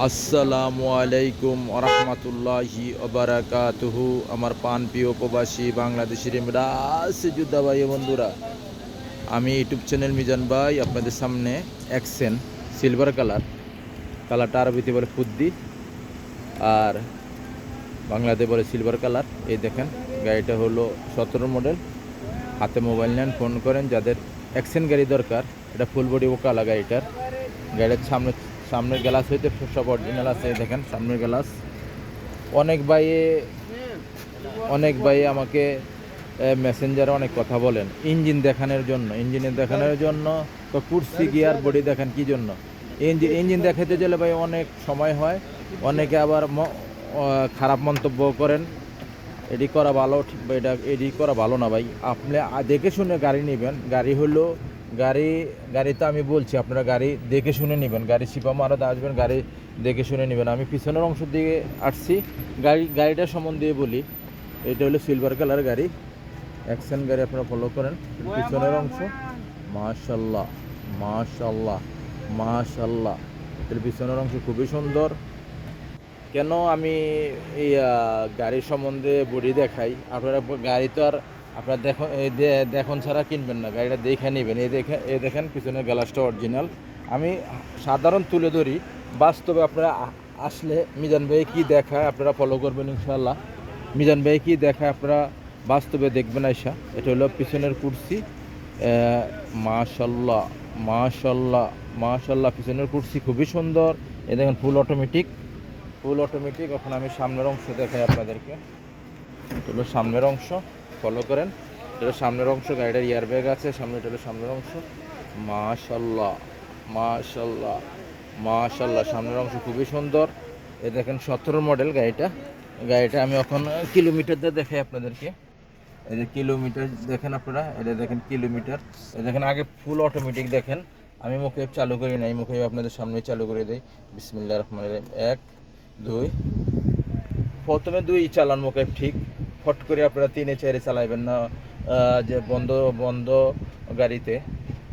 আসসালামু আলাইকুম ওরহমতুল্লাহি ওবারাকাতুহু। আমার পান প্রিয় প্রবাসী বাংলাদেশের যোদ্ধা ভাই বন্ধুরা, আমি ইউটিউব চ্যানেল মিজান ভাই আপনাদের সামনে অ্যাকসেন সিলভার কালারটা আরবিতে বলে ফুদ্দি আর বাংলাতে বলে সিলভার কালার। এই দেখেন গাড়িটা হলো 17 মডেল। হাতে মোবাইল নেন, ফোন করেন যাদের অ্যাকসেন গাড়ি দরকার। এটা ফুল বডি ও কালা গাড়ির সামনের গ্লাস হইতে সব অরিজিনাল আছে। দেখেন সামনের গ্লাস। অনেক ভাই আমাকে মেসেঞ্জারে অনেক কথা বলেন ইঞ্জিনের দেখানোর জন্য। তো কুরসি গিয়ার বডি দেখেন কি জন্য। ইঞ্জিন দেখাতে গেলে ভাই অনেক সময় হয়, অনেকে আবার খারাপ মন্তব্য করেন। এডি করা ভালো, এডি করা ভালো না ভাই। আপনি দেখে শুনে গাড়ি নেবেন। গাড়ি তো আমি বলছি আপনারা গাড়ি দেখে শুনে নেবেন। গাড়ি শিপা মারাতে আসবেন, গাড়ি দেখে শুনে নেবেন। আমি পিছনের অংশ দিয়ে আসছি। গাড়িটা সম্বন্ধে বলি। এটা হলো সিলভার কালার গাড়ি, অ্যাকশন গাড়ি। আপনারা ফলো করেন। পিছনের অংশ মাশাল্লাহ মাশাল্লাহ মাশাল্লাহ। এর পিছনের অংশ খুবই সুন্দর। কেন আমি এই গাড়ির সম্বন্ধে বডি দেখাই? আপনারা গাড়ি তো আর আপনারা দেখুন ছাড়া কিনবেন না, গাড়িটা দেখে নেবেন। এই দেখেন পিছনের গ্লাসটা অরিজিনাল। আমি সাধারণ তুলে ধরি, বাস্তবে আপনারা আসলে মিজান ভাই কী দেখায় আপনারা ফলো করবেন ইনশাল্লাহ। মিজান ভাই কী দেখায় আপনারা বাস্তবে দেখবেন আইসা। এটা হলো পিছনের কুরসি। মাশাল্লাহ মাশাল্লাহ মাশাল্লাহ। পিছনের কুরসি খুবই সুন্দর। এই দেখেন ফুল অটোমেটিক। এখন আমি সামনের অংশ দেখাই আপনাদেরকে। এটা হলো সামনের অংশ, ফলো করেন। এটা সামনের অংশ, গাড়িটার এয়ারব্যাগ আছে সামনে। এটা হলো সামনের অংশ। মাশাল্লাহ মাশাল্লাহ মাশাল্লাহ। সামনের অংশ খুবই সুন্দর। এই দেখেন 17 মডেল গাড়িটা আমি এখন কিলোমিটার দিয়ে দেখাই আপনাদেরকে। এই যে কিলোমিটার দেখেন আপনারা, এটা দেখেন কিলোমিটার। এই দেখেন আগে ফুল অটোমেটিক দেখেন। আমি মুকেব চালু করি নাই, মুকেব আপনাদের সামনে চালু করে দিই। বিসমিল্লাহির রহমানির রহিম। 1 2, প্রথমে 2 চালান মুকেব ঠিক। ফট করে আপনারা 3 4 চালাইবেন না, যে বন্ধ গাড়িতে।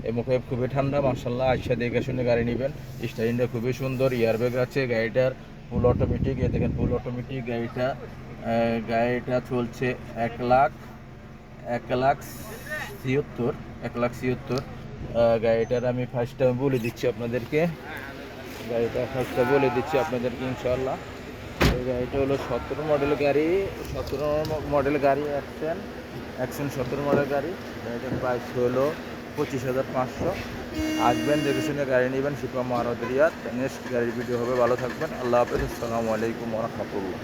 এই মুকেব খুবই ঠান্ডা মাশাল্লাহ। আইসা দেখে শুনে গাড়ি নেবেন। স্টাইরিংটা খুবই সুন্দর, এয়ারব্যাগ আছে গাড়িটার, ফুল অটোমেটিক। এই দেখেন ফুল অটোমেটিক গাড়িটা চলছে 1,77,000। গাড়িটার আমি ফার্স্টটা বলে দিচ্ছি আপনাদেরকে। ইনশাআল্লাহ। এই গাড়িটা হলো 17 মডেল গাড়ি। অ্যাকশন 17 মডেল গাড়ি। গাড়িটার প্রাইস হলো 25,500। আসবেন, দেখে শুনে গাড়ি নেবেন। শিপা মারদ রিয়াদ। নেক্সট গাড়ির ভিডিও হবে। ভালো থাকবেন। আল্লাহ হাফেজ। আসসালামু আলাইকুম ওয়া রাহমাতুল্লাহ।